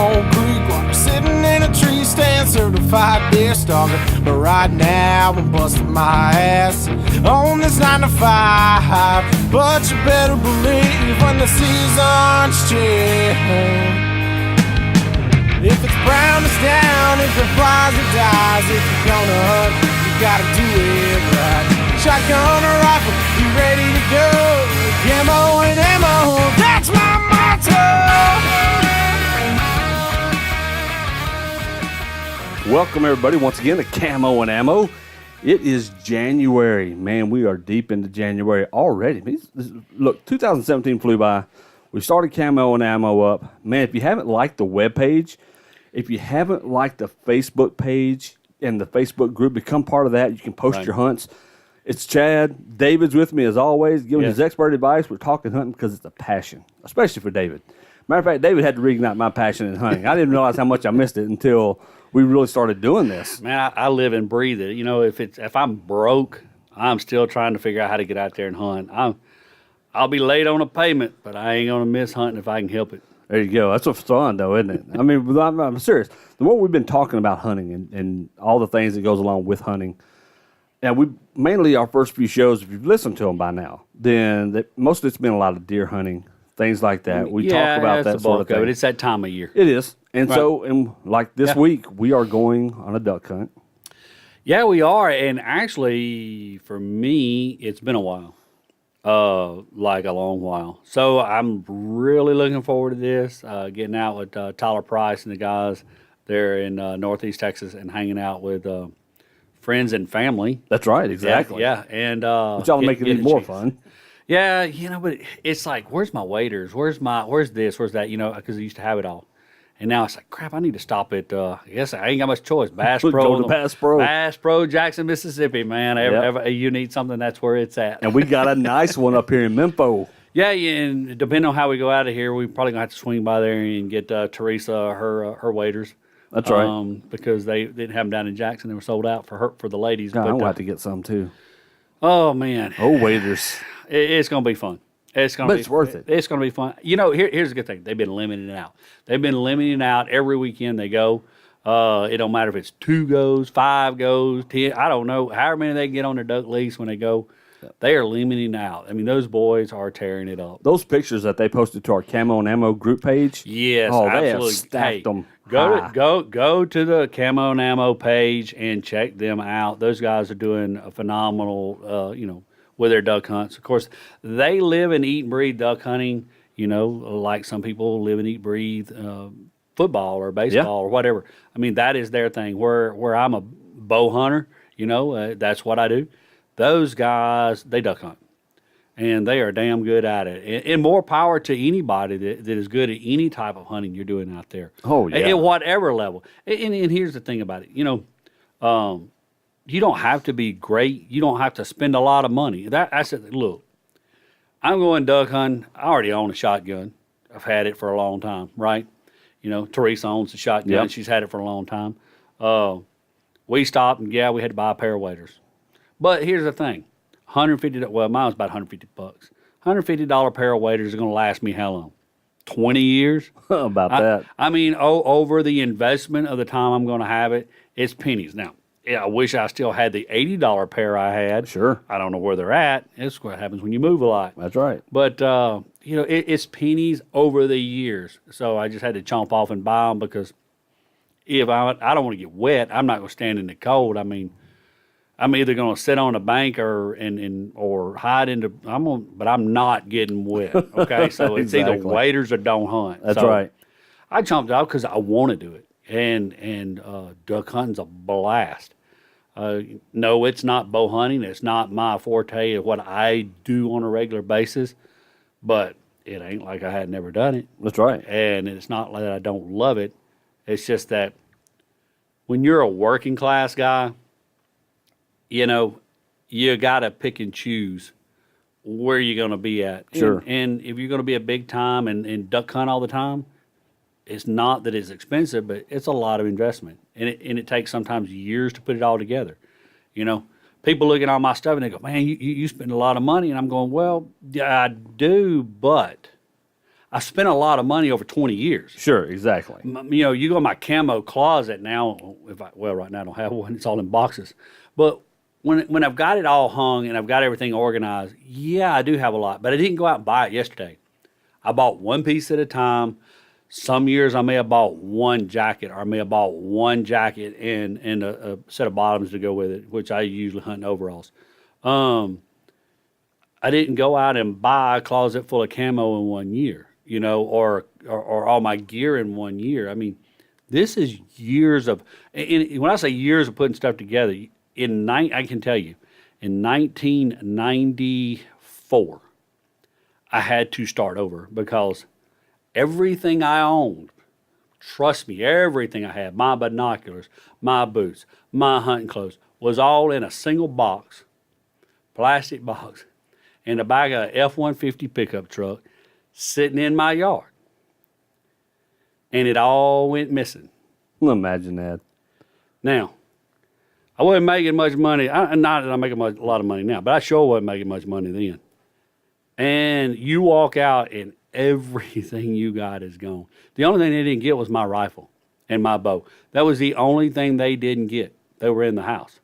old creek water, sitting in a tree stand, certified deer stalker. But right now I'm busting my ass on this 9 to 5. But you better believe when the season's change, if it's brown, it's down. If it flies, it dies. If you're gonna hunt, you gotta do it right. Shotgun or rifle, you ready to go? Camo and ammo, that's my motto. Welcome everybody once again to Camo and Ammo. It is January. Man, we are deep into January already. Look, 2017 flew by. We started Camo and Ammo up. Man, if you haven't liked the webpage, if you haven't liked the Facebook page and the Facebook group, become part of that. You can post your hunts. It's Chad. David's with me as always, giving his expert advice. We're talking hunting because it's a passion, especially for David. Matter of fact, David had to reignite my passion in hunting. I didn't realize how much I missed it until we really started doing this. Man, I live and breathe it. You know, if I'm broke, I'm still trying to figure out how to get out there and hunt. I'll be late on a payment, but I ain't gonna miss hunting if I can help it. There you go. That's what's fun, though, isn't it? I mean, I'm serious. The more we've been talking about hunting and all the things that goes along with hunting, and we mainly our first few shows, if you've listened to them by now, then most of it's been a lot of deer hunting, things like that. We talk about that sort of thing. It's that time of year. It is. And so, like this week, we are going on a duck hunt. Yeah, we are. And actually, for me, it's been a while. Like a long while. So I'm really looking forward to this, getting out with Tyler Price and the guys there in Northeast Texas and hanging out with friends and family. That's right, exactly. Yeah. And which ought to make it even more fun. Yeah, you know, but it's like, where's my waders? Where's this? Where's that? You know, because I used to have it all. And now it's like, crap, I need to stop at, I guess I ain't got much choice. Bass Pro. Go to Bass Pro. Bass Pro, Jackson, Mississippi, man. You need something, that's where it's at. And we got a nice one up here in Memphis. Yeah, and depending on how we go out of here, we probably going to have to swing by there and get Teresa her waders. That's right. Because they didn't have them down in Jackson. They were sold out for the ladies. God, I'm going to have to get some, too. Oh, man. Oh, waders. It's going to be fun. It's worth it. It's going to be fun. You know, here's the good thing. They've been limiting it out. They've been limiting it out every weekend they go. It don't matter if it's 2 goes, 5 goes, 10. I don't know. However many they can get on their duck lease when they go, they are limiting out. I mean, those boys are tearing it up. Those pictures that they posted to our Camo and Ammo group page. Yes, absolutely. They have stacked them. Go to the Camo and Ammo page and check them out. Those guys are doing a phenomenal, with their duck hunts. Of course, they live and eat and breathe duck hunting, like some people live and eat, breathe football or baseball or whatever. I mean, that is their thing. Where I'm a bow hunter, that's what I do. Those guys, they duck hunt. And they are damn good at it. And more power to anybody that is good at any type of hunting you're doing out there. Oh, yeah. At whatever level. And here's the thing about it. You don't have to be great. You don't have to spend a lot of money. I said, look, I'm going duck hunting. I already own a shotgun. I've had it for a long time, right? Teresa owns a shotgun. Yep. She's had it for a long time. We stopped, and we had to buy a pair of waders. But here's the thing. $150, well, mine was about $150. $150 pair of waders are going to last me how long? 20 years? About that. I mean, over the investment of the time I'm going to have it, it's pennies. Now, I wish I still had the $80 pair I had. Sure. I don't know where they're at. It's what happens when you move a lot. That's right. But, it's pennies over the years. So I just had to chomp off and buy them because if I don't want to get wet, I'm not going to stand in the cold. I mean, I'm either going to sit on a bank or hide into. But I'm not getting wet. Okay, so it's either waders or don't hunt. That's right. I chomped off because I want to do it, and duck hunting's a blast. No, it's not bow hunting. It's not my forte of what I do on a regular basis, but it ain't like I had never done it. That's right. And it's not like I don't love it. It's just that when you're a working class guy, you got to pick and choose where you're going to be at. Sure. And if you're going to be a big time and duck hunt all the time, it's not that it's expensive, but it's a lot of investment. And it takes sometimes years to put it all together. People look at all my stuff and they go, man, you spend a lot of money. And I'm going, well, yeah, I do, but I spent a lot of money over 20 years. Sure, exactly. You know, you go in my camo closet now. Right now I don't have one. It's all in boxes. But when I've got it all hung and I've got everything organized, yeah, I do have a lot. But I didn't go out and buy it yesterday. I bought one piece at a time. Some years I may have bought one jacket, or I may have bought one jacket and a set of bottoms to go with it, which I usually hunt in overalls. I didn't go out and buy a closet full of camo in 1 year, you know, or all my gear in 1 year. I mean, this is years of, and when I say years of putting stuff together, I can tell you, in 1994, I had to start over because everything I owned, trust me, everything I had, my binoculars, my boots, my hunting clothes, was all in a single box, plastic box, in the back of an F-150 pickup truck, sitting in my yard. And it all went missing. Imagine that. Now, I wasn't making much money. Not that I'm making a lot of money now, but I sure wasn't making much money then. And you walk out and everything you got is gone. The only thing they didn't get was my rifle and my bow. That was the only thing they didn't get. They were in the house.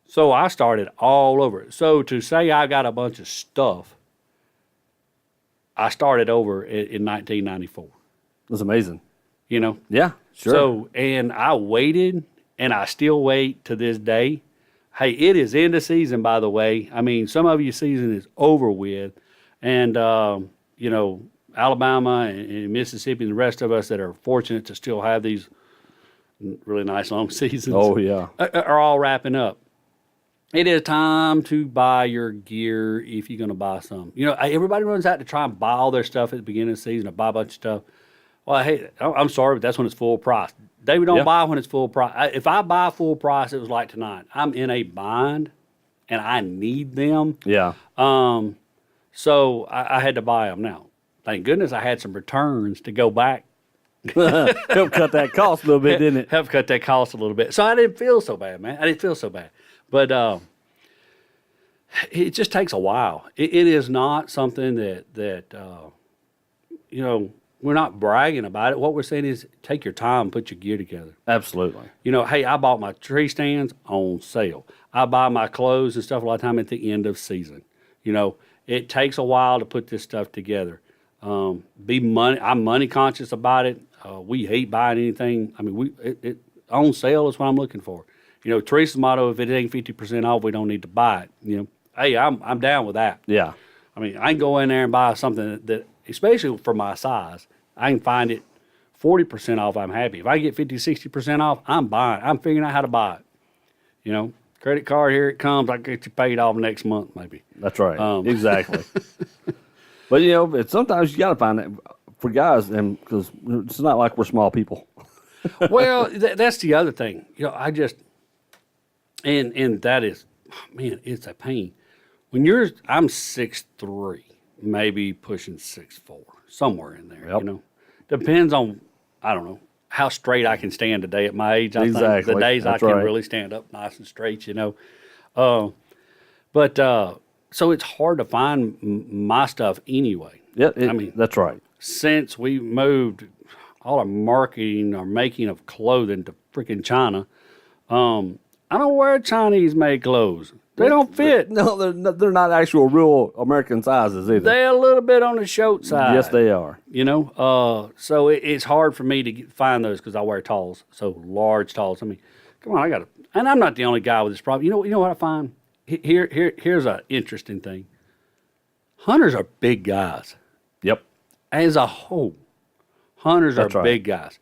So I started all over. So to say I got a bunch of stuff, I started over in 1994. That's amazing. You know? Yeah, sure. So, and I waited, and I still wait to this day. Hey, it is end of season, by the way. I mean, some of your season is over with. And, you know, Alabama and Mississippi and the rest of us that are fortunate to still have these really nice long seasons. Oh, yeah. Are all wrapping up. It is time to buy your gear if you're going to buy some. You know, everybody runs out to try and buy all their stuff at the beginning of the season or buy a bunch of stuff. Well, hey, I'm sorry, but that's when it's full price. David, don't buy when it's full price. If I buy full price, it was like tonight. I'm in a bind, and I need them. Yeah. So I had to buy them now. Thank goodness I had some returns to go back. Helped cut that cost a little bit, didn't it? Helped cut that cost a little bit. So I didn't feel so bad, man. I didn't feel so bad. But it just takes a while. It is not something that you know, we're not bragging about it. What we're saying is take your time, put your gear together. Absolutely. You know, hey, I bought my tree stands on sale. I buy my clothes and stuff a lot of time at the end of season. You know, it takes a while to put this stuff together. I'm money conscious about it. We hate buying anything. I mean, it on sale is what I'm looking for. You know, Teresa's motto: if it ain't 50% off, we don't need to buy it. You know, hey, I'm down with that. Yeah. I mean, I can go in there and buy something that especially for my size, I can find it 40% off. I'm happy. If I get 50, 60% off, I'm buying. I'm figuring out how to buy it. You know, credit card, here it comes. I get you paid off next month, maybe. That's right. Exactly. But, you know, sometimes you got to find that for guys, and because it's not like we're small people. Well, that's the other thing. You know, I just, and that is, man, it's a pain. When I'm 6'3", maybe pushing 6'4", somewhere in there. Yep. You know, depends on, I don't know, how straight I can stand today at my age. I think Exactly. the days That's I can right. really stand up nice and straight, you know. So it's hard to find my stuff anyway. Yeah, I mean, that's right. since we moved all our marketing or making of clothing to freaking China, I don't wear Chinese-made clothes. They don't fit. No, they're not actual real American sizes either. They're a little bit on the short side. Yes, they are. You know, so it's hard for me to find those because I wear talls, so large talls. I mean, come on, and I'm not the only guy with this problem. You know what I find? Here's an interesting thing. Hunters are big guys. Yep. As a whole, hunters That's are right. big guys.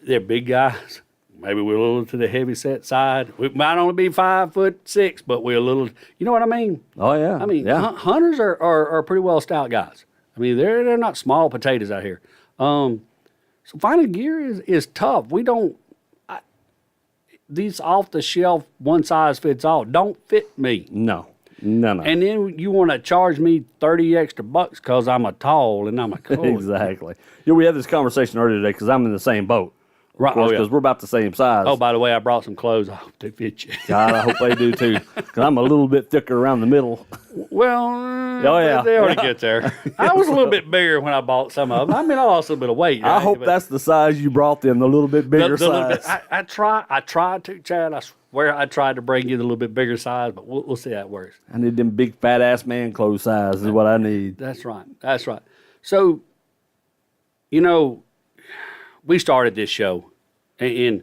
They're big guys. Maybe we're a little to the heavy set side. We might only be 5'6", but we're a little. You know what I mean? Oh, yeah. I mean, yeah. hunters are pretty well stout guys. I mean, they're not small potatoes out here. So finding gear is tough. We don't. These off the shelf one size fits all don't fit me. No. And then you want to charge me $30 extra because I'm a tall and I'm a cool. Exactly. Yeah, we had this conversation earlier today because I'm in the same boat. Right, oh, yeah. Because we're about the same size. Oh, by the way, I brought some clothes. I hope they fit you. God, I hope they do too. Because I'm a little bit thicker around the middle. Well, yeah. they already get there. I was a little bit bigger when I bought some of them. I mean, I lost a little bit of weight. I right? hope But that's the size you brought them, the little bit bigger the little bit, size. I tried to, Chad. I swear I tried to bring you the little bit bigger size, but we'll see how it works. I need them big fat ass man clothes size is what I need. That's right. That's right. So, you know, we started this show, and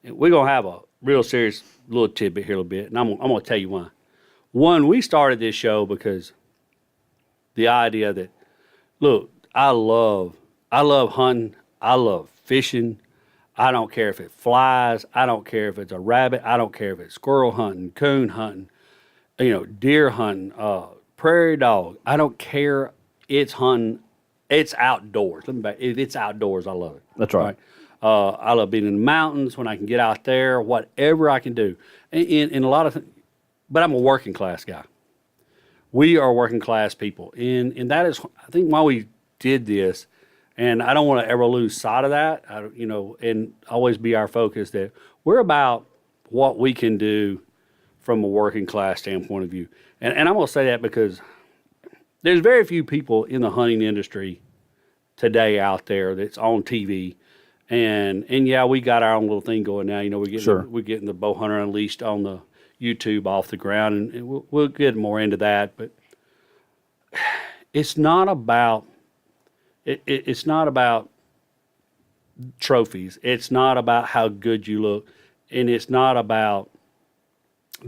we're going to have a real serious little tidbit here a little bit, and I'm going to tell you why. One, we started this show because the idea that, look, I love hunting. I love fishing. I don't care if it flies. I don't care if it's a rabbit. I don't care if it's squirrel hunting, coon hunting, deer hunting, prairie dog. I don't care. It's hunting. It's outdoors. If it's outdoors, I love it. That's right. I love being in the mountains when I can get out there, whatever I can do. And a lot of things, but I'm a working class guy. We are working class people. And that is, I think, why we did this. And I don't want to ever lose sight of that, and always be our focus that we're about what we can do from a working class standpoint of view. And I'm going to say that because there's very few people in the hunting industry today out there that's on TV. And yeah, we got our own little thing going now. We're getting the Bow Hunter Unleashed on the YouTube off the ground, and we'll get more into that. But it's not about it's not about trophies. It's not about how good you look, and it's not about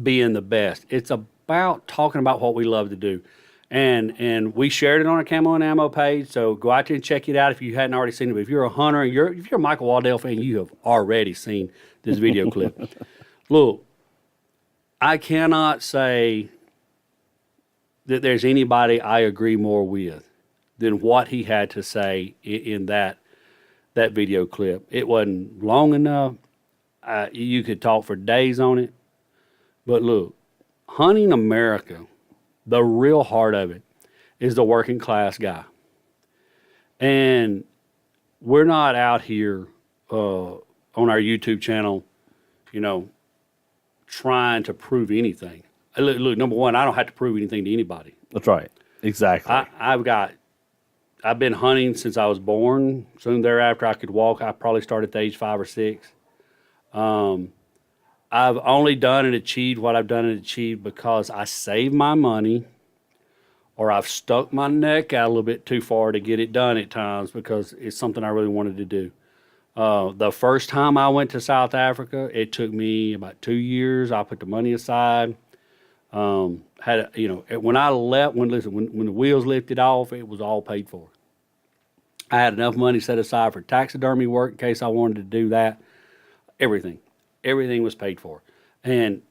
being the best. It's about talking about what we love to do. And we shared it on our Camo and Ammo page, so go out there and check it out if you hadn't already seen it. But if you're a hunter and if you're a Michael Waddell fan, you have already seen this video clip. Look, I cannot say that there's anybody I agree more with than what he had to say in that video clip. It wasn't long enough. You could talk for days on it. But look, hunting America, the real heart of it, is the working class guy. And we're not out here on our YouTube channel, trying to prove anything. Look, number one, I don't have to prove anything to anybody. That's right. Exactly. I've been hunting since I was born. Soon thereafter, I could walk. I probably started at the age 5 or 6. I've only done and achieved what I've done and achieved because I saved my money, or I've stuck my neck out a little bit too far to get it done at times because it's something I really wanted to do. The first time I went to South Africa, it took me about 2 years. I put the money aside. When I left, when the wheels lifted off, it was all paid for. I had enough money set aside for taxidermy work in case I wanted to do that. Everything was paid for. And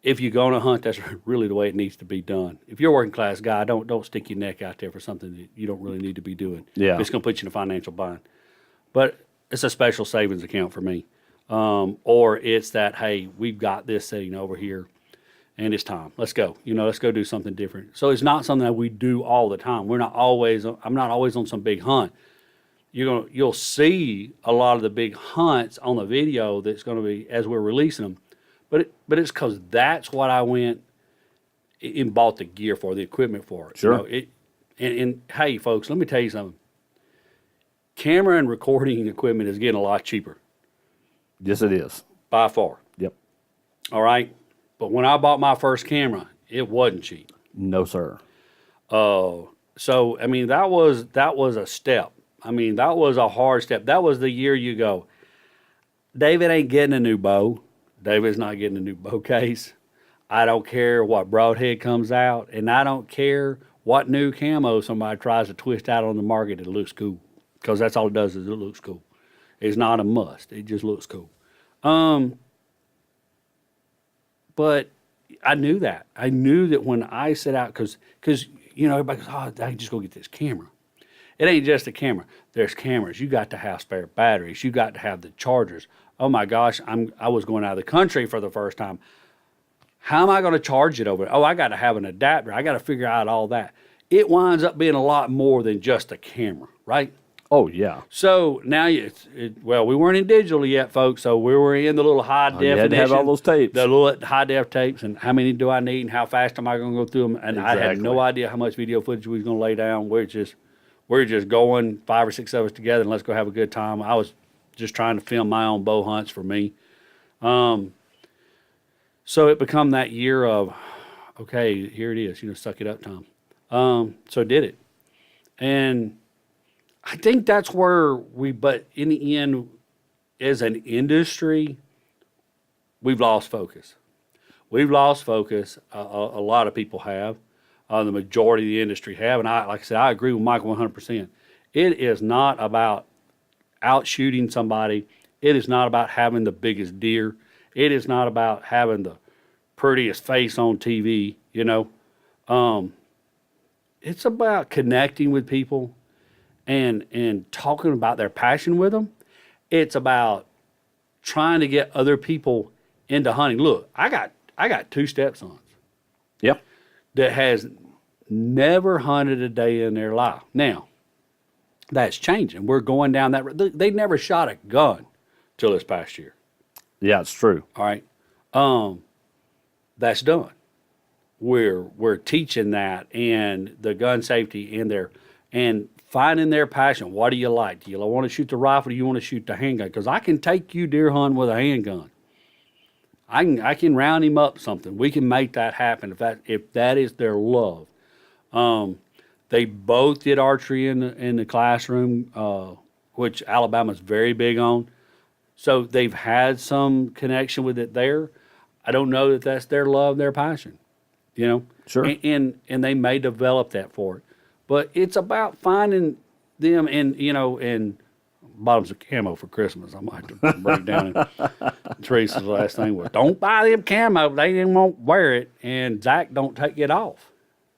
if you're going to hunt, that's really the way it needs to be done. If you're a working class guy, don't stick your neck out there for something that you don't really need to be doing. Yeah. It's going to put you in a financial bind. But it's a special savings account for me. Or it's that, hey, we've got this sitting over here, and it's time. Let's go. Let's go do something different. So it's not something that we do all the time. I'm not always on some big hunt. You'll see a lot of the big hunts on the video that's going to be as we're releasing them. But it's because that's what I went and bought the gear for, the equipment for it. Sure. And hey, folks, let me tell you something. Camera and recording equipment is getting a lot cheaper. Yes, it is. By far. Yep. All right? But when I bought my first camera, it wasn't cheap. No, sir. So, that was a step. That was a hard step. That was the year you go, David ain't getting a new bow. David's not getting a new bow case. I don't care what broadhead comes out, and I don't care what new camo somebody tries to twist out on the market that looks cool, because that's all it does is it looks cool. It's not a must. It just looks cool. But I knew that. I knew that when I set out, because everybody goes, I can just go get this camera. It ain't just a camera. There's cameras. You got to have spare batteries. You got to have the chargers. Oh my gosh, I was going out of the country for the first time. How am I going to charge it over there? Oh, I got to have an adapter. I got to figure out all that. It winds up being a lot more than just a camera, right? Oh yeah. So now well, we weren't in digital yet, folks. So we were in the little high You definition. had to have all those tapes. The little high def tapes, and how many do I need, and how fast am I going to go through them? And I had no Exactly. idea how much video footage we was going to lay down. We're just going 5 or 6 of us together, and let's go have a good time. I was just trying to film my own bow hunts for me. So it become that year of, okay, here it is, suck it up time. So did it. And I think that's where but in the end, as an industry, we've lost focus. We've lost focus. A lot of people have. The majority of the industry have. And like I said, I agree with Michael 100%. It is not about outshooting somebody. It is not about having the biggest deer. It is not about having the prettiest face on TV, It's about connecting with people and talking about their passion with them. It's about trying to get other people into hunting. Look, I got 2 stepsons. Yep. That has never hunted a day in their life. Now, that's changing. We're going down that road. They never shot a gun till this past year. Yeah, it's true. All right. That's done. We're teaching that and the gun safety and finding their passion. What do you like? Do you want to shoot the rifle? Or do you want to shoot the handgun? Because I can take you deer hunting with a handgun. I can round him up something. We can make that happen if that is their love. They both did archery in the classroom, which Alabama's very big on. So they've had some connection with it there. I don't know that that's their love, their passion, Sure. And they may develop that for it, but it's about finding them and bottoms of camo for Christmas. I might have to break down. And Teresa's last thing was, don't buy them camo. They didn't won't wear it, and Zach don't take it off.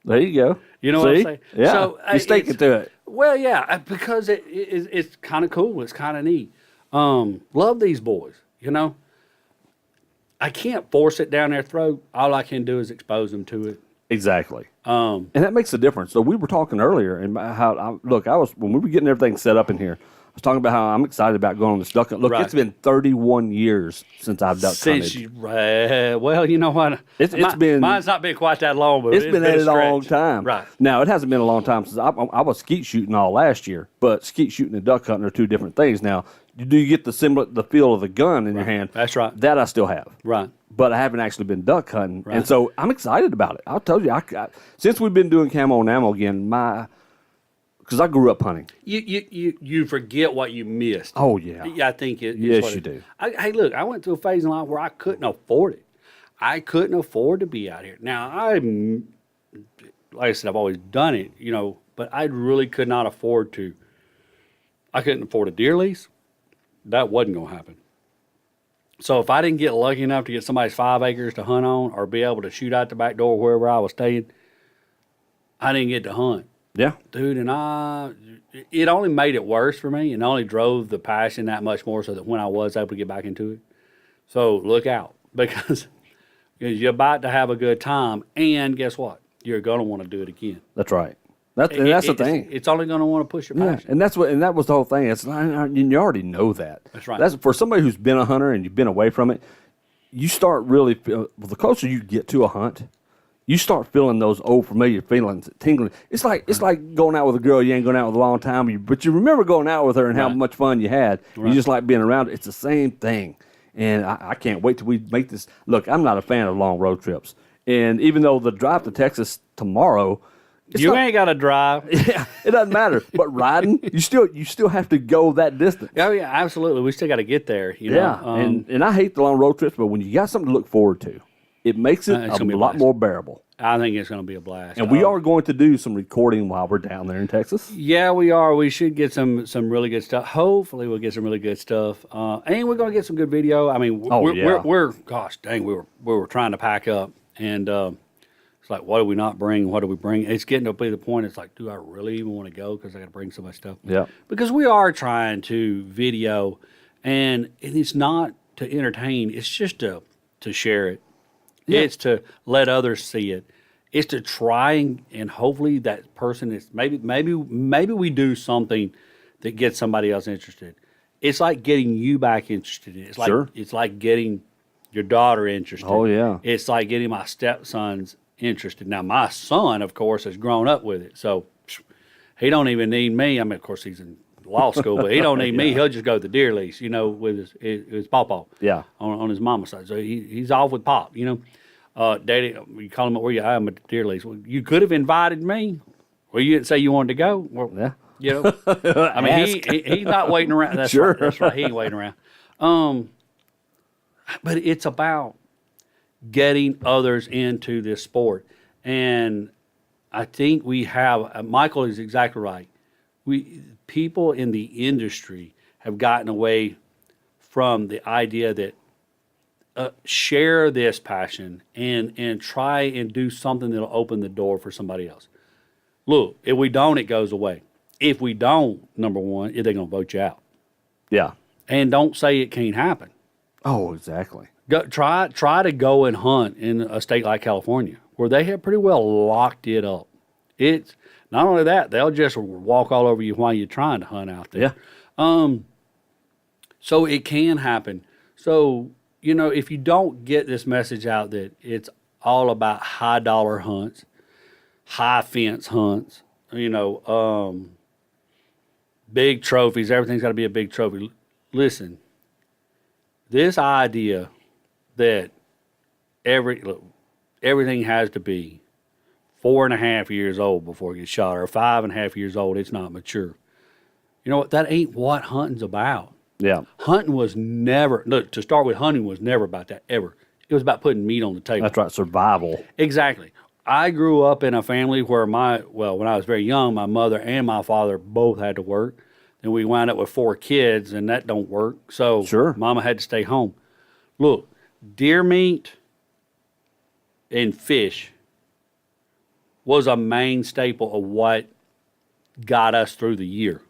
There you go. You know See? what I'm saying? Yeah. So, you sticking to it. Well, yeah, because it's kind of cool. It's kind of neat. Love these boys, I can't force it down their throat. All I can do is expose them to it. Exactly. And that makes a difference. So we were talking earlier and how when we were getting everything set up in here, I was talking about how I'm excited about going on this duck hunt. Look, Right. It's been 31 years since I've duck hunted. Well, you know what? Mine's not been quite that long, but It's been at it a long stretch. time. Right. Now, it hasn't been a long time since I was skeet shooting all last year, but skeet shooting and duck hunting are 2 different things. Now, do you get the feel of the gun in your hand? That's right. That I still have. Right. But I haven't actually been duck hunting. Right. And so I'm excited about it. I'll tell you, since we've been doing camo and ammo again, because I grew up hunting. You forget what you missed. Oh, yeah. Yeah, I think it. Yes, you do. Hey, look, I went through a phase in life where I couldn't afford it. I couldn't afford to be out here. Now, like I said, I've always done it, but I really could not afford to. I couldn't afford a deer lease. That wasn't going to happen. So if I didn't get lucky enough to get somebody's 5 acres to hunt on or be able to shoot out the back door wherever I was staying, I didn't get to hunt. Yeah. Dude, it only made it worse for me and only drove the passion that much more so that when I was able to get back into it. So look out because you're about to have a good time and guess what? You're going to want to do it again. That's right. That's the thing. It's only going to want to push your passion. And that was the whole thing. You already know that. That's right. That's for somebody who's been a hunter and you've been away from it. You start really the closer you get to a hunt, you start feeling those old familiar feelings, tingling. It's like going out with a girl you ain't going out with a long time, but you remember going out with her and how much fun you had. Right. You just like being around her. It's the same thing. And I can't wait till we make this. Look, I'm not a fan of long road trips. And even though the drive to Texas tomorrow, ain't got to drive. Yeah, it doesn't matter. But riding, you still have to go that distance. Oh yeah, absolutely. We still got to get there. And I hate the long road trips, but when you got something to look forward to, it makes it a lot more bearable. I think it's going to be a blast. And we are going to do some recording while we're down there in Texas. Yeah, we are. We should get some really good stuff. Hopefully, we'll get some really good stuff, and we're going to get some good video. I mean, we're gosh dang, we were trying to pack up, and it's like, what do we not bring? What do we bring? It's getting to be the point. It's like, do I really even want to go because I got to bring so much stuff? Yeah, because we are trying to video, and it's not to entertain. It's just to share it. Yeah. It's to let others see it. It's to try and hopefully that person is maybe we do something that gets somebody else interested. It's like getting you back interested in it. It's like Sure. it's like getting your daughter interested. Oh, yeah. It's like getting my stepson's interested. Now my son, of course, has grown up with it, so he don't even need me. I mean, of course, he's in law school, but he don't need me. He'll just go to the deer lease, with his pawpaw. Yeah. On his mama's side, so he's off with Pop. Daddy, you call him where you? I'm at the deer lease. Well, you could have invited me. Well, you didn't say you wanted to go. Well, Yeah. I mean, he's not waiting around. That's Sure. right. That's right. He ain't waiting around. But it's about getting others into this sport, and I think we have. Michael is exactly right. People in the industry have gotten away from the idea that share this passion and try and do something that'll open the door for somebody else. Look, if we don't, it goes away. If we don't, number one, they're going to vote you out. Yeah. And don't say it can't happen. Oh, exactly. Try to go and hunt in a state like California, where they have pretty well locked it up. It's not only that, they'll just walk all over you while you're trying to hunt out there. Yeah. So it can happen. So, if you don't get this message out that it's all about high dollar hunts, high fence hunts, big trophies, everything's got to be a big trophy. Listen, this idea that everything has to be 4.5 years old before it gets shot, or 5.5 years old, it's not mature. You know what? That ain't what hunting's about. Yeah. Hunting was never, look, to start with, hunting was never about that, ever. It was about putting meat on the table. That's right. Survival. Exactly. I grew up in a family where when I was very young, my mother and my father both had to work. Then we wound up with 4 kids, and that don't work. So Sure. Mama had to stay home. Look, deer meat and fish was a main staple of what got us through the year.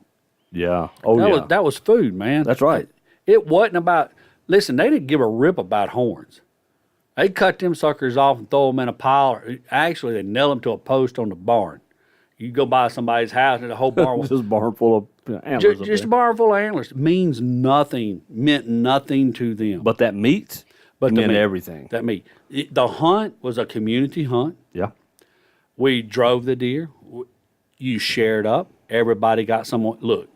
Yeah. Oh, That was food, man. That's right. It wasn't about, listen, they didn't give a rip about horns. They cut them suckers off and throw them in a pile. Or actually, they nail them to a post on the barn. You go by somebody's house and the whole barn was Just a barn full of antlers. just a barn full of antlers. Means nothing. Meant nothing to them. But that meat But meant the meat, everything. That meat. The hunt was a community hunt. Yeah. We drove the deer. You shared up. Everybody got someone. Look,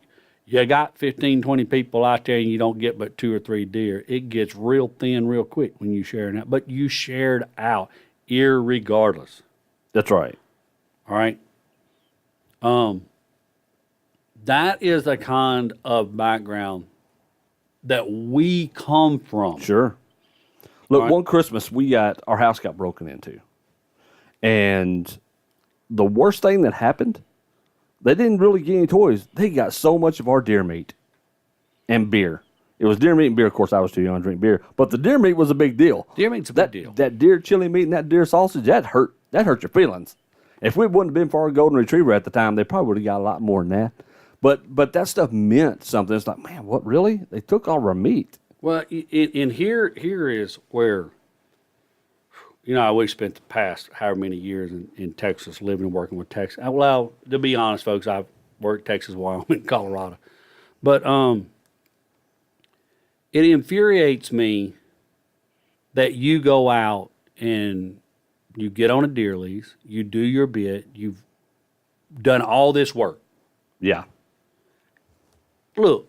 you got 15, 20 people out there and you don't get but 2 or 3 deer. It gets real thin real quick when you sharing out. But you shared out irregardless. That's right. All right? That is the kind of background that we come from. Sure. Look, Right. one Christmas our house got broken into. And the worst thing that happened, they didn't really get any toys. They got so much of our deer meat and beer. It was deer meat and beer. Of course, I was too young to drink beer. But the deer meat was a big deal. Deer meat's a big deal. That deer chili meat and that deer sausage, that hurt your feelings. If we wouldn't have been for our golden retriever at the time, they probably would have got a lot more than that. But that stuff meant something. It's like, man, what, really? They took all our meat. Well, here is where, we spent the past however many years in Texas, living and working with Texas. Well, to be honest, folks, I've worked Texas, Wyoming, Colorado. But it infuriates me that you go out and you get on a deer lease, you do your bit, you've done all this work. Yeah. Look,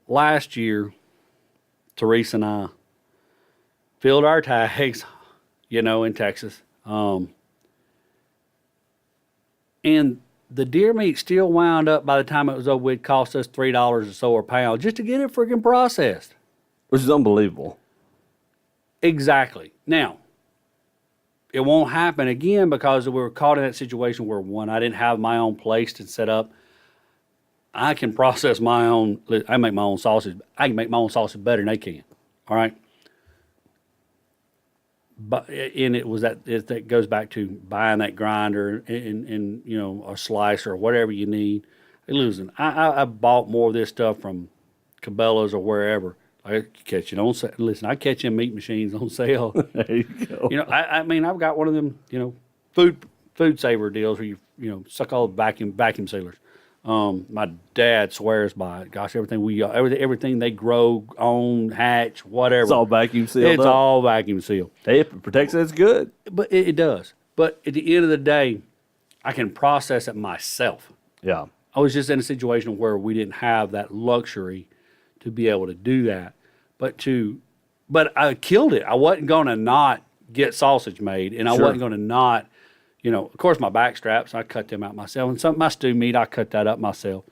last year, Teresa and I filled our tags, in Texas. And the deer meat still wound up, by the time it was over with, cost us $3 or so a pound just to get it freaking processed. Which is unbelievable. Exactly. Now, it won't happen again because we were caught in that situation where, one, I didn't have my own place to set up. I can process my own. I make my own sausage. I can make my own sausage better than they can. All right. But that goes back to buying that grinder and a slicer or whatever you need. Hey, listen, I bought more of this stuff from Cabela's or wherever. I catch it on sale. Listen, I catch them meat machines on sale. There you go. I mean, I've got one of them, food saver deals where you suck all the vacuum sealers. My dad swears by it. Gosh, everything they grow, own, hatch, whatever. It's all vacuum sealed. It's all vacuum sealed. Hey, if it protects it, it's good. But it does. But at the end of the day, I can process it myself. Yeah. I was just in a situation where we didn't have that luxury to be able to do that. But I killed it. I wasn't going to not get sausage made, and I wasn't going to not, of course, my back straps, I cut them out myself. And some of my stew meat, I cut that up myself.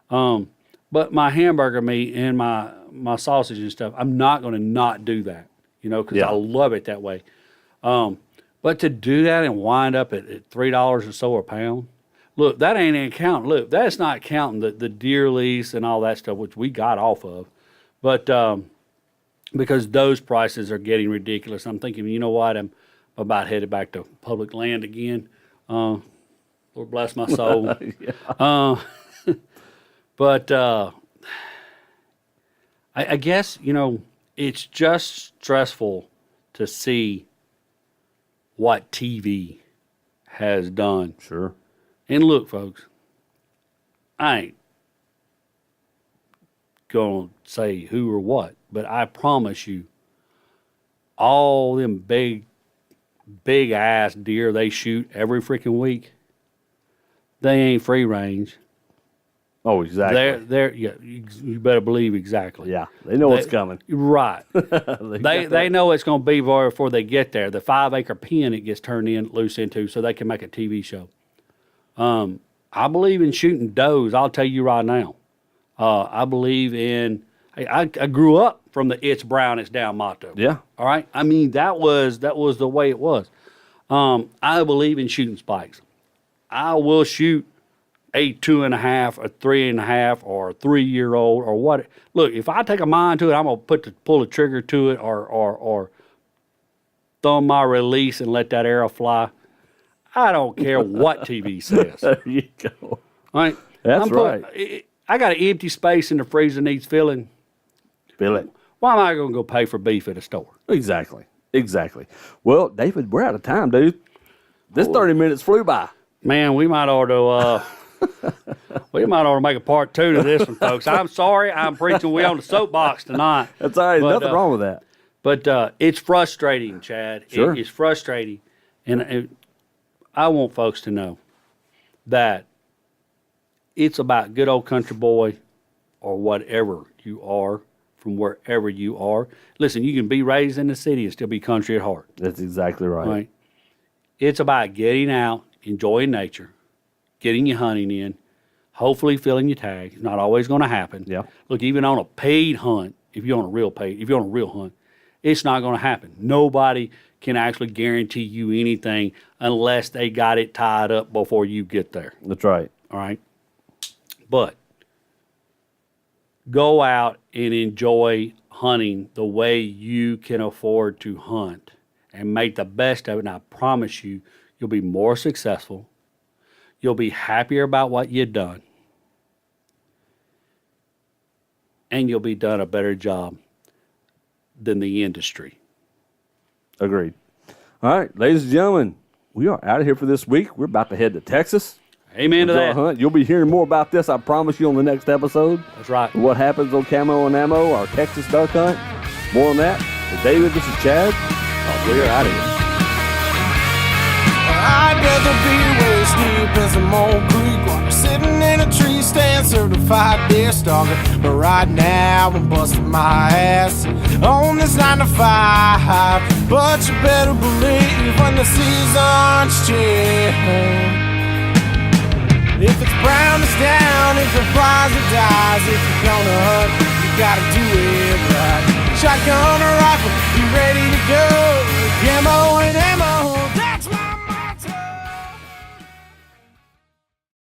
But my hamburger meat and my sausage and stuff, I'm not going to not do that, because I love it that way. But to do that and wind up at $3 or so a pound, look, that ain't even counting. Look, that's not counting the deer lease and all that stuff, which we got off of. But because those prices are getting ridiculous, I'm thinking, you know what, I'm about headed back to public land again. Lord bless my soul. But I guess, it's just stressful to see what TV has done. Sure. And look, folks, I ain't going to say who or what, but I promise you, all them big ass deer they shoot every freaking week, they ain't free range. Oh, exactly. They're you better believe exactly. Yeah, they know what's coming. Right. they know it's going to be before they get there. The 5-acre pen it gets turned loose into so they can make a TV show. I believe in shooting does. I'll tell you right now. I believe in. I grew up from the "It's brown, it's down" motto. Yeah. All right. I mean that was the way it was. I believe in shooting spikes. I will shoot a 2.5, a 3.5, or a 3-year-old or what. Look, if I take a mind to it, I'm gonna pull a trigger to it or thumb my release and let that arrow fly. I don't care what TV says. There you go. All right. That's right. I got an empty space in the freezer needs filling. Fill it. Why am I going to go pay for beef at a store? Exactly. Well, David, we're out of time, dude. This 30 minutes flew by. Man, we might ought to make a part 2 to this one, folks. I'm sorry, I'm preaching we on the soapbox tonight. That's all right. There's nothing wrong with that. But it's frustrating, Chad. Sure. It's frustrating. And I want folks to know that it's about good old country boy or whatever you are from wherever you are. Listen, you can be raised in the city and still be country at heart. That's exactly right. Right? It's about getting out, enjoying nature, getting your hunting in, hopefully filling your tag. It's not always going to happen. Yeah. Look, even on a paid hunt, if you're on a real hunt, it's not going to happen. Nobody can actually guarantee you anything unless they got it tied up before you get there. That's right. All right? But go out and enjoy hunting the way you can afford to hunt and make the best of it. And I promise you, you'll be more successful. You'll be happier about what you've done. And you'll be done a better job than the industry. Agreed. All right, ladies and gentlemen, we are out of here for this week. We're about to head to Texas. Amen to Enjoy that. a hunt. You'll be hearing more about this, I promise you, on the next episode. That's right. What happens on Camo and Ammo, our Texas duck hunt. More on that. For David, this is Chad. We're out of here. I'd rather be waist deep in some old creek water, sitting in a tree stand, certified deer stalker. But right now I'm busting my ass on this 9 to 5. But you better believe when the season's change, if it's brown, it's down. If it flies, it dies. If you're gonna hunt, you gotta do it right. Shotgun or rifle, you ready to go?